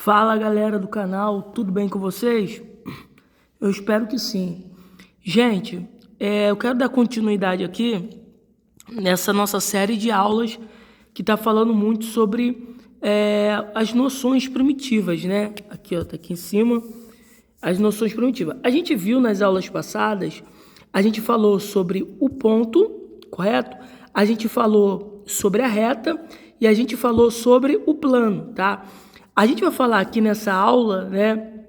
Fala galera do canal, tudo bem com vocês? Eu espero que sim. Gente, eu quero dar continuidade aqui nessa nossa série de aulas que está falando muito sobre as noções primitivas, né? Aqui, ó, tá aqui em cima, as noções primitivas. A gente viu nas aulas passadas, a gente falou sobre o ponto, correto? A gente falou sobre a reta e a gente falou sobre o plano, tá? A gente vai falar aqui nessa aula, né,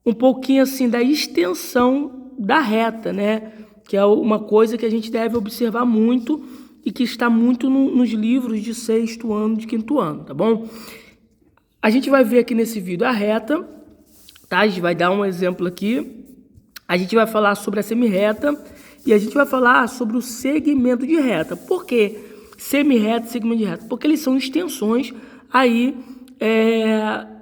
um pouquinho assim da extensão da reta, né, que é uma coisa que a gente deve observar muito e que está muito nos livros de sexto ano, de quinto ano, tá bom? A gente vai ver aqui nesse vídeo a reta, tá? A gente vai dar um exemplo aqui, a gente vai falar sobre a semirreta e a gente vai falar sobre o segmento de reta. Por quê? Semirreta e segmento de reta, porque eles são extensões aí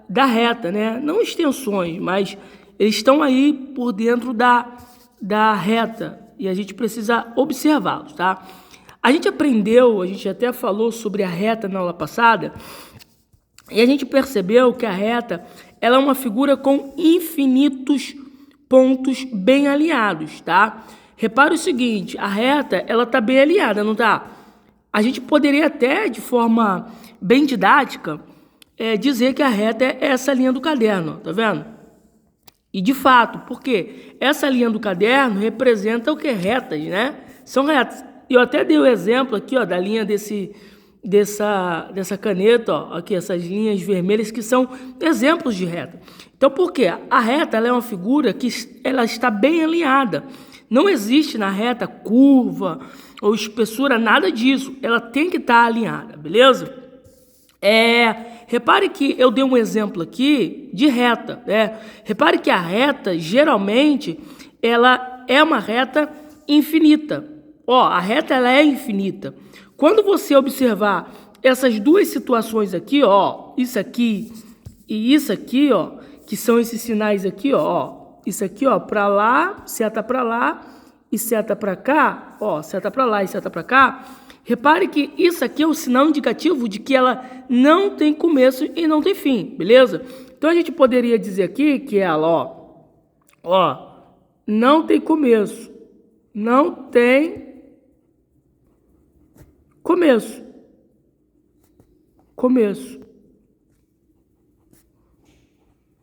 da reta, né? Não extensões, mas eles estão aí por dentro da reta e a gente precisa observá-los, tá? A gente aprendeu, a gente até falou sobre a reta na aula passada e a gente percebeu que a reta ela é uma figura com infinitos pontos bem alinhados, tá? Repara o seguinte, a reta ela tá bem alinhada, não tá? A gente poderia até, de forma bem didática, dizer que a reta é essa linha do caderno, tá vendo? E de fato, porque essa linha do caderno representa o que? Retas, né? São retas. Eu até dei o exemplo aqui, ó, da linha dessa caneta, ó, aqui, essas linhas vermelhas que são exemplos de reta. Então, por quê? A reta ela é uma figura que ela está bem alinhada. Não existe na reta curva ou espessura, nada disso. Ela tem que estar alinhada, beleza? Repare que eu dei um exemplo aqui de reta, né? Repare que a reta, geralmente, ela é uma reta infinita. Ó, a reta ela é infinita. Quando você observar essas duas situações aqui, ó, isso aqui e isso aqui, ó, que são esses sinais aqui, ó, isso aqui, ó, para lá, seta para lá e seta para cá, ó, seta para lá e seta para cá. Repare que isso aqui é um sinal indicativo de que ela não tem começo e não tem fim, beleza? Então a gente poderia dizer aqui que ela, ó, não tem começo, não tem começo.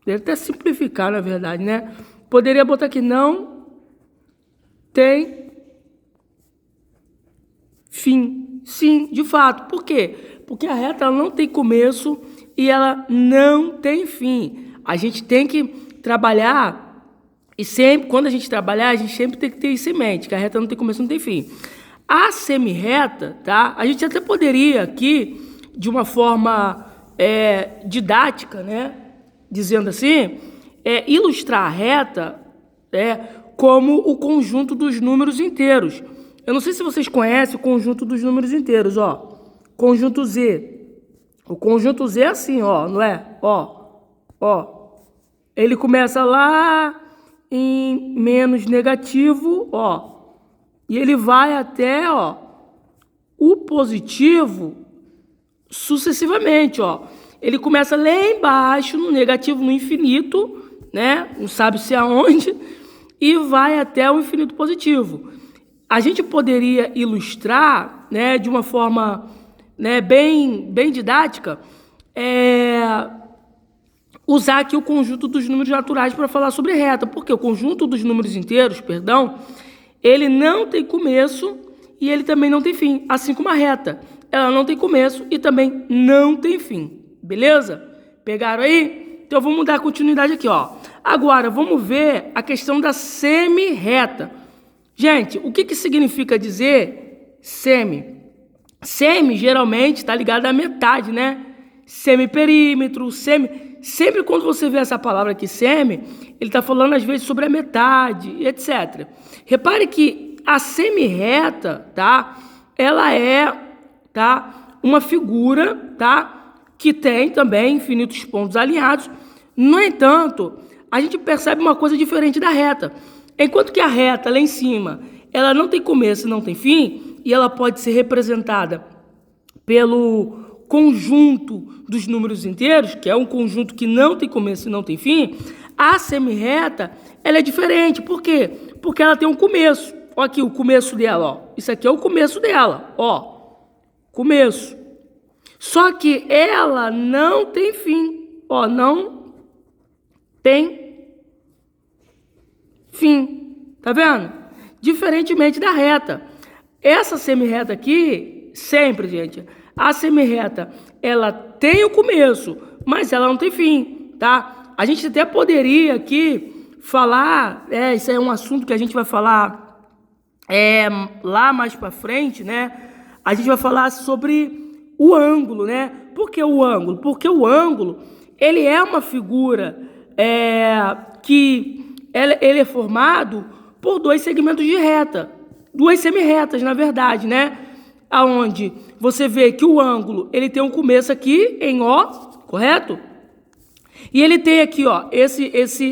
Deve até simplificar, na verdade, né? Poderia botar aqui, não tem fim. Sim, de fato. Por quê? Porque a reta ela não tem começo e ela não tem fim. A gente tem que trabalhar e sempre, quando a gente trabalhar, a gente sempre tem que ter isso em mente, que a reta não tem começo, não tem fim. A semirreta, tá? A gente até poderia aqui, de uma forma didática, né? Dizendo assim, ilustrar a reta como o conjunto dos números inteiros. Eu não sei se vocês conhecem o conjunto dos números inteiros, ó. Conjunto Z. O conjunto Z é assim, ó, não é? Ó. Ele começa lá em menos negativo, ó. E ele vai até, ó, o positivo sucessivamente, ó. Ele começa lá embaixo, no negativo, no infinito, né? Não sabe se aonde, e vai até o infinito positivo. A gente poderia ilustrar, né, de uma forma, né, bem didática, usar aqui o conjunto dos números naturais para falar sobre reta, porque o conjunto dos números inteiros, perdão, ele não tem começo e ele também não tem fim, assim como a reta. Ela não tem começo e também não tem fim, beleza? Pegaram aí? Então vamos dar continuidade aqui, ó. Agora vamos ver a questão da semirreta. Gente, o que significa dizer semi? Semi geralmente está ligado à metade, né? Semiperímetro, sempre quando você vê essa palavra aqui, semi, ele está falando às vezes sobre a metade, etc. Repare que a semirreta, tá? Ela é, tá, uma figura, tá, que tem também infinitos pontos alinhados. No entanto, a gente percebe uma coisa diferente da reta. Enquanto que a reta lá em cima, ela não tem começo e não tem fim, e ela pode ser representada pelo conjunto dos números inteiros, que é um conjunto que não tem começo e não tem fim, a semirreta, ela é diferente. Por quê? Porque ela tem um começo. Olha aqui o começo dela, ó. Isso aqui é o começo dela, ó. Começo. Só que ela não tem fim, ó, não tem fim. Tá vendo? Diferentemente da reta. Essa semirreta aqui, sempre, gente, a semirreta, ela tem o começo, mas ela não tem fim, tá? A gente até poderia aqui falar, isso é um assunto que a gente vai falar lá mais para frente, né? A gente vai falar sobre o ângulo, né? Por que o ângulo? Porque o ângulo, ele é uma figura que ele é formado por dois segmentos de reta, duas semirretas, na verdade, né? Aonde você vê que o ângulo, ele tem um começo aqui em O, correto? E ele tem aqui, ó,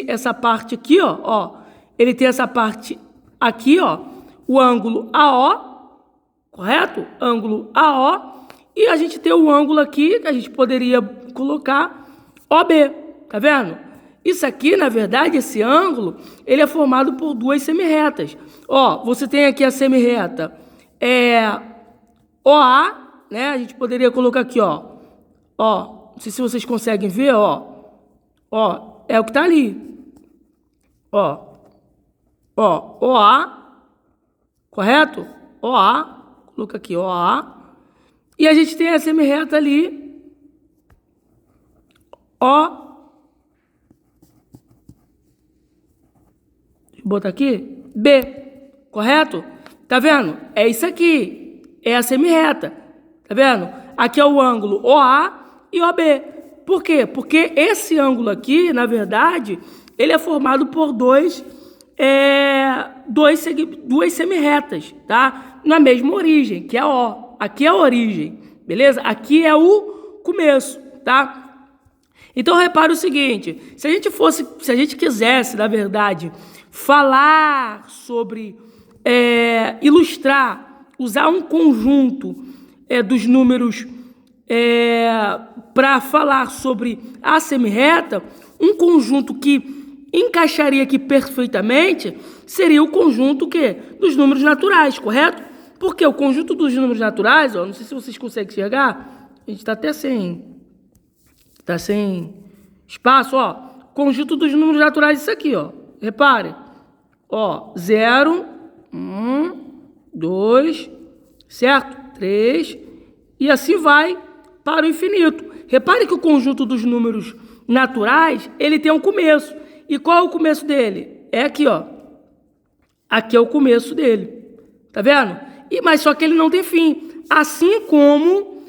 essa parte aqui, ó, ele tem essa parte aqui, ó, o ângulo AO, correto? Ângulo AO. E a gente tem o ângulo aqui, que a gente poderia colocar OB, tá vendo? Isso aqui, na verdade, esse ângulo, ele é formado por duas semirretas. Ó, você tem aqui a semirreta OA, né? A gente poderia colocar aqui, ó, não sei se vocês conseguem ver, ó, é o que tá ali, ó, OA, correto? OA, coloca aqui, OA, e a gente tem a semirreta ali, ó, botar aqui, B, correto? Tá vendo? É isso aqui, é a semirreta, tá vendo? Aqui é o ângulo OA e OB. Por quê? Porque esse ângulo aqui, na verdade, ele é formado por duas semirretas, tá? Na mesma origem, que é O. Aqui é a origem, beleza? Aqui é o começo, tá? Então, repare o seguinte, se a gente quisesse, na verdade, falar sobre, ilustrar, usar um conjunto dos números para falar sobre a semirreta, um conjunto que encaixaria aqui perfeitamente seria o conjunto dos números naturais, correto? Porque o conjunto dos números naturais, ó, não sei se vocês conseguem enxergar, a gente está até sem espaço, ó. Conjunto dos números naturais, isso aqui, ó. Repare, ó, 0, 1, 2, certo? 3, e assim vai para o infinito. Repare que o conjunto dos números naturais, ele tem um começo. E qual é o começo dele? É aqui, ó. Aqui é o começo dele. Tá vendo? Mas só que ele não tem fim. Assim como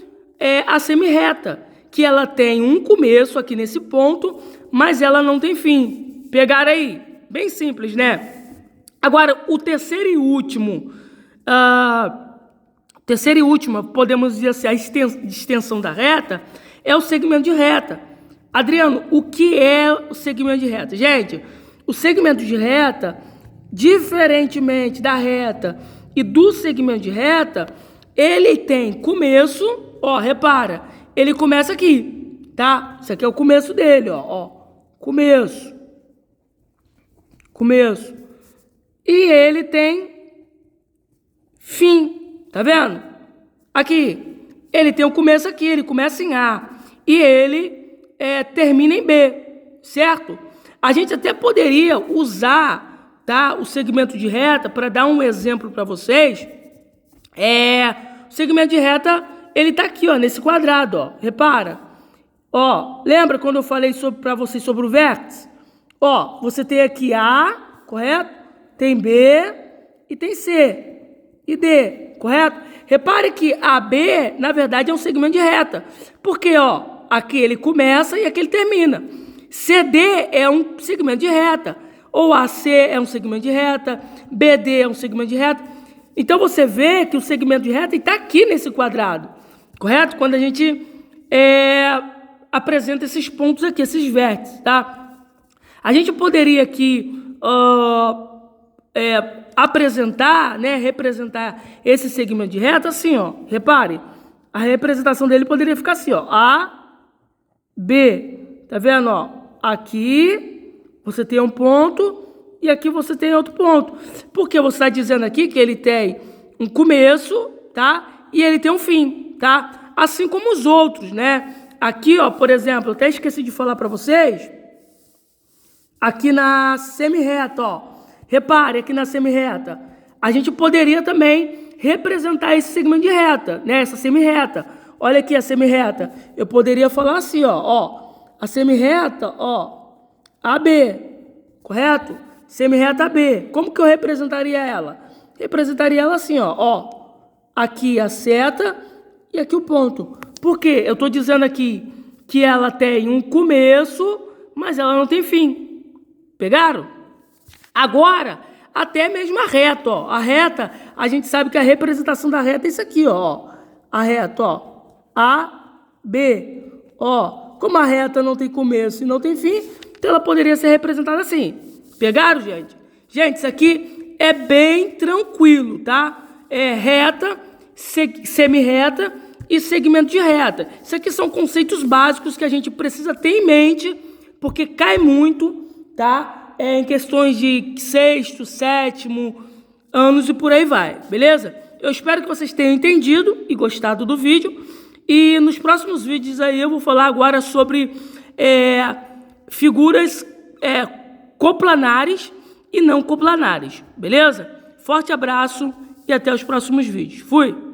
a semirreta, que ela tem um começo aqui nesse ponto, mas ela não tem fim. Pegaram aí? Bem simples, né? Agora, o terceiro e último, podemos dizer assim, a extensão da reta, é o segmento de reta. Adriano, o que é o segmento de reta? Gente, o segmento de reta, diferentemente da reta e do segmento de reta, ele tem começo, ó, repara, ele começa aqui, tá? Isso aqui é o começo dele, ó, começo. E ele tem fim, tá vendo? Aqui, ele tem um começo aqui, ele começa em A, e ele termina em B, certo? A gente até poderia usar, tá, o segmento de reta para dar um exemplo para vocês. O segmento de reta, ele tá aqui, ó, nesse quadrado, ó. Repara. Ó, lembra quando eu falei para vocês sobre o vértice? Ó, você tem aqui A, correto? Tem B e tem C e D, correto? Repare que AB, na verdade, é um segmento de reta. Porque, ó, aqui ele começa e aqui ele termina. CD é um segmento de reta. Ou AC é um segmento de reta, BD é um segmento de reta. Então, você vê que o segmento de reta está aqui nesse quadrado, correto? Quando a gente apresenta esses pontos aqui, esses vértices, tá? A gente poderia aqui apresentar, né, representar esse segmento de reta assim, ó. Repare, a representação dele poderia ficar assim, ó. A, B. Tá vendo, ó? Aqui você tem um ponto e aqui você tem outro ponto. Porque você está dizendo aqui que ele tem um começo, tá? E ele tem um fim, tá? Assim como os outros, né? Aqui, ó, por exemplo, eu até esqueci de falar para vocês. Aqui na semi-reta, ó. Repare, aqui na semi-reta. A gente poderia também representar esse segmento de reta, né? Essa semi-reta. Olha aqui a semi-reta. Eu poderia falar assim, ó. A semi-reta, ó. AB, correto? Semi-reta AB. Como que eu representaria ela? Representaria ela assim, ó. Aqui a seta e aqui o ponto. Por quê? Eu estou dizendo aqui que ela tem um começo, mas ela não tem fim. Pegaram? Agora, até mesmo a reta, ó. A reta, a gente sabe que a representação da reta é isso aqui, ó. A reta, ó. A, B, ó. Como a reta não tem começo e não tem fim, então ela poderia ser representada assim. Pegaram, gente? Gente, isso aqui é bem tranquilo, tá? É reta, semi-reta e segmento de reta. Isso aqui são conceitos básicos que a gente precisa ter em mente, porque cai muito, tá? Em questões de sexto, sétimo anos e por aí vai, beleza? Eu espero que vocês tenham entendido e gostado do vídeo. E nos próximos vídeos aí eu vou falar agora sobre figuras coplanares e não coplanares, beleza? Forte abraço e até os próximos vídeos. Fui!